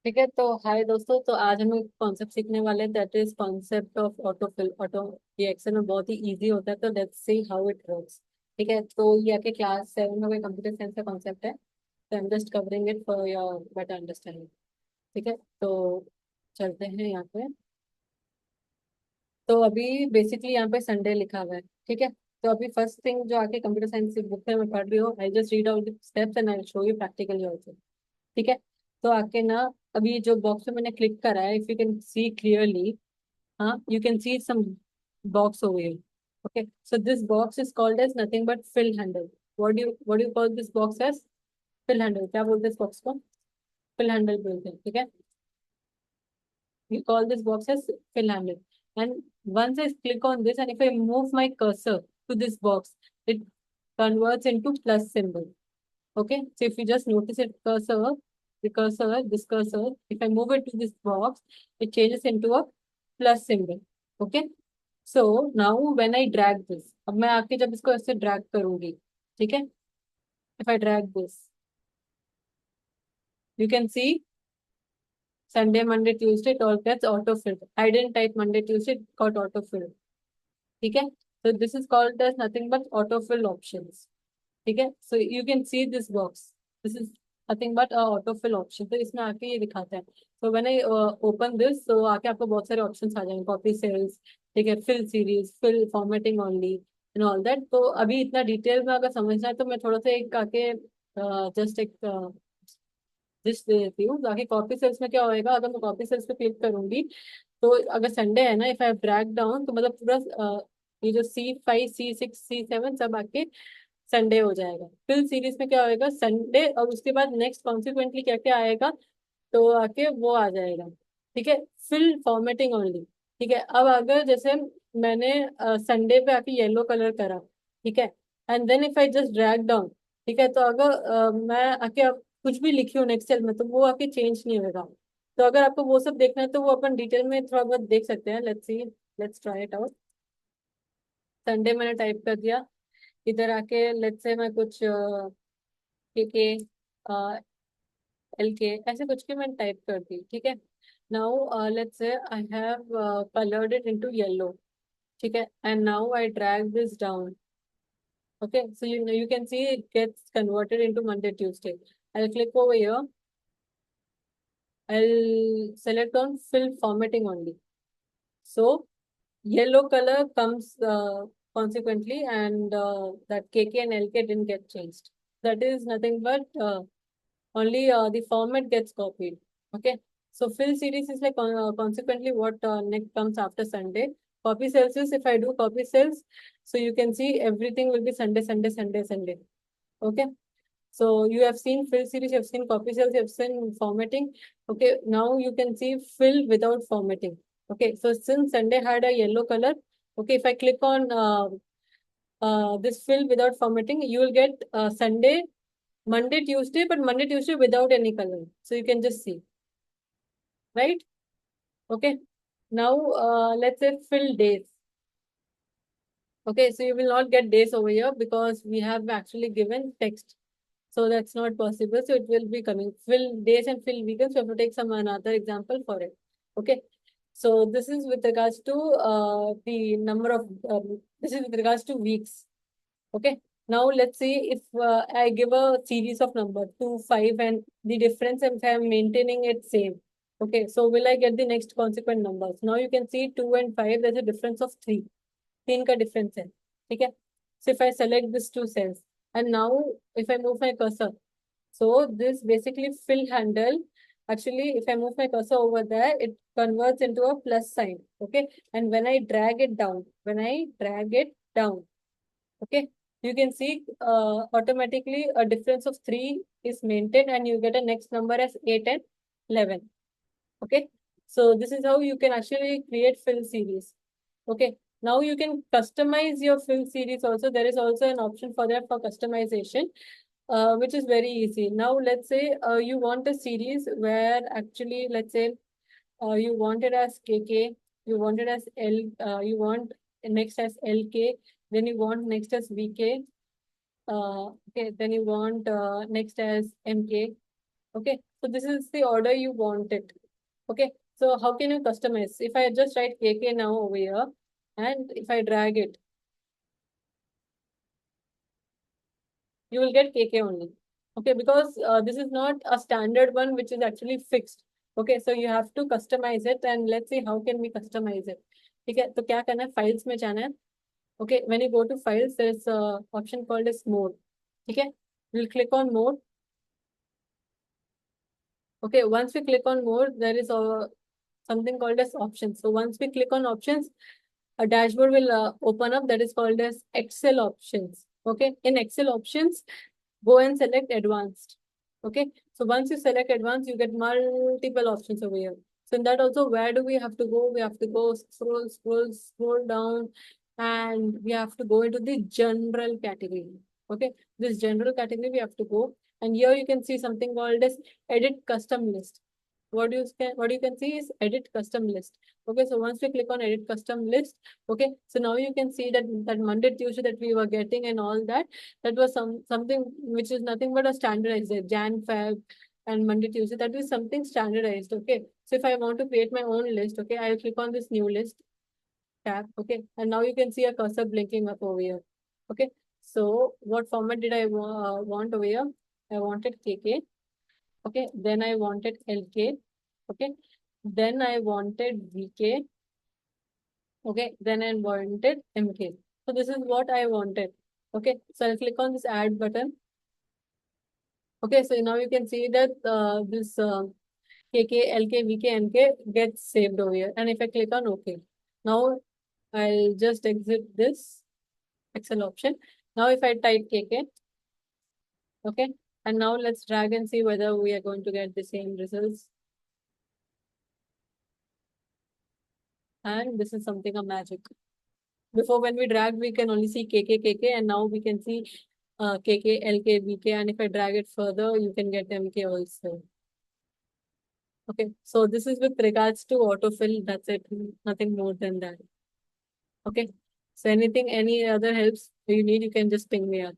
ठीक है। तो हाय दोस्तों, तो आज हम एक कॉन्सेप्ट सीखने वाले हैं, that is concept of autofill auto. ये एक्सेल में बहुत ही इजी होता है, तो let's see how it works. ठीक है, तो ये आके क्लास 7 में कोई कंप्यूटर साइंस का कॉन्सेप्ट है, तो I am just covering it for your better understanding. ठीक है, तो चलते हैं यहाँ पे। तो अभी बेसिकली यहाँ पे संडे लिखा हुआ है। ठीक है, तो अभी फर्स्ट थिंग जो आके कंप्यूटर साइंस की बुक में मैं पढ़ रही हूँ, I just read out the steps and I show you practically also. ठीक है, तो आके ना, अभी जो बॉक्स में मैंने क्लिक करा है, if you can see clearly, you can see some box over here. Okay, so this box is called as nothing but fill handle. What do you call this box as? Fill handle. क्या बोलते हैं इस box को? Fill handle बोलते हैं, ठीक है? We call this box as fill handle. And once I click on this, and if I move my cursor to this box, it converts into plus symbol. Okay, so if you just notice it, this cursor, if I move it to this box, it changes into a plus symbol. Okay, so now when I drag this, अब मैं आके जब इसको ऐसे drag करूंगी, ठीक है, if I drag this, you can see Sunday, Monday, Tuesday, it all gets auto-filled. I didn't type Monday, Tuesday, it got auto-filled. ठीक है, so this is called as nothing but autofill options. ठीक है, so you can see this box, this is nothing but a autofill option. तो इसमें आके ये दिखाता है, so when I open this, so आके आपको बहुत सारे options आ जाएंगे, copy cells, ठीक है, fill series, fill formatting only and all that. तो अभी इतना डिटेल में अगर समझना है तो मैं थोड़ा सा एक आके जस्ट एक जिस दे देती हूँ। बाकी कॉपी सेल्स में क्या होएगा, अगर मैं कॉपी सेल्स पे क्लिक करूंगी, तो अगर संडे है ना, इफ आई ड्रैग डाउन, तो मतलब पूरा ये जो C5, C6, C7 सब आके संडे हो जाएगा। फिल सीरीज में क्या होएगा, संडे, और उसके बाद नेक्स्ट कॉन्सिक्वेंटली क्या क्या आएगा, तो आके वो आ जाएगा। ठीक है, फिल फॉर्मेटिंग ओनली। ठीक है, अब अगर जैसे मैंने संडे पे आके येलो कलर करा, ठीक है, and then if I just drag down, ठीक है, तो अगर मैं आके अब कुछ भी लिखी हूँ नेक्स्ट सेल में, तो वो आके चेंज नहीं होगा। तो अगर आपको वो सब देखना है तो वो अपन डिटेल में थोड़ा बहुत देख सकते हैं। Let's see, let's try it out. Sunday मैंने टाइप कर दिया, इधर आके लेट्स से मैं कुछ के एल के ऐसे कुछ के मैंने टाइप कर दी। ठीक है, now let's say I have coloured it into yellow. ठीक है, and now I drag this down. Okay, so you can see it gets converted into Monday, Tuesday. I'll click over here. I'll select on fill formatting only. So yellow color comes consequently, and that KK and LK didn't get changed. That is nothing but only the format gets copied. Okay, so fill series is like consequently what next comes after Sunday. Copy cells is, if I do copy cells, so you can see everything will be Sunday, Sunday, Sunday, Sunday. Okay, so you have seen fill series, you have seen copy cells, you have seen formatting. Okay, now you can see fill without formatting. Okay, so since Sunday had a yellow color, okay, if I click on this fill without formatting, you will get Sunday, Monday, Tuesday, but Monday, Tuesday without any color. So you can just see, right? Okay, now let's say fill days. Okay, so you will not get days over here because we have actually given text. So that's not possible. So it will be coming fill days and fill weekends. So we have to take some another example for it. Okay. So this is with regards to the number of, this is with regards to weeks. Okay. Now let's see if I give a series of number 2, 5, and the difference if I am maintaining it same. Okay. So will I get the next consequent numbers? Now you can see 2 and 5, there's a difference of 3. 3 का difference है. ठीक है. So if I select these two cells, and now if I move my cursor, so this basically fill handle, actually if I move my cursor over there, it converts into a plus sign. Okay, and when I drag it down, okay, you can see automatically a difference of 3 is maintained, and you get a next number as 8 and 11. Okay, so this is how you can actually create fill series. Okay, now you can customize your fill series also. There is also an option for that for customization, which is very easy. Now let's say you want a series where actually, let's say you want it as KK, you want it as L, you want next as LK, then you want next as VK, okay, then you want next as MK. Okay, So this is the order you want it. Okay. So how can you customize? If I just write KK now over here, and if I drag it, you will get KK only. Okay, because this is not a standard one which is actually fixed. Okay, so you have to customize it, and let's see how can we customize it. ठीक है, तो क्या करना है, files में जाना है. Okay, when you go to files, there is a option called as mode. ठीक है, we'll click on mode. Okay, once we click on mode, there is something called as options. So once we click on options, a dashboard will open up that is called as Excel options. Okay, in Excel options, go and select advanced. Okay, so once you select advanced, you get multiple options over here. So in that also, where do we have to go? We have to go scroll down, and we have to go into the general category. Okay, this general category we have to go, and here you can see something called as edit custom list. What you can see is edit custom list. Okay, so once we click on edit custom list, okay, so now you can see that Monday, Tuesday that we were getting and all that, that was something which is nothing but a standardized Jan, Feb, and Monday, Tuesday. That is something standardized. Okay, so if I want to create my own list, okay, I'll click on this new list tab. Okay, and now you can see a cursor blinking up over here. Okay, so what format did I want over here? I wanted KK. Okay, then I wanted LK. Okay, then I wanted VK. Okay, then I wanted MK. So this is what I wanted. Okay, so I'll click on this add button. Okay, so now you can see that this KK, LK, VK, MK gets saved over here. And if I click on OK, now I'll just exit this Excel option. Now if I type KK, okay, and now let's drag and see whether we are going to get the same results. And this is something a magic. Before when we drag, we can only see KK, KK, and now we can see KK, LK, VK, and if I drag it further, you can get MK also. Okay, so this is with regards to autofill. That's it, nothing more than that. Okay, so any other helps you need, you can just ping me up.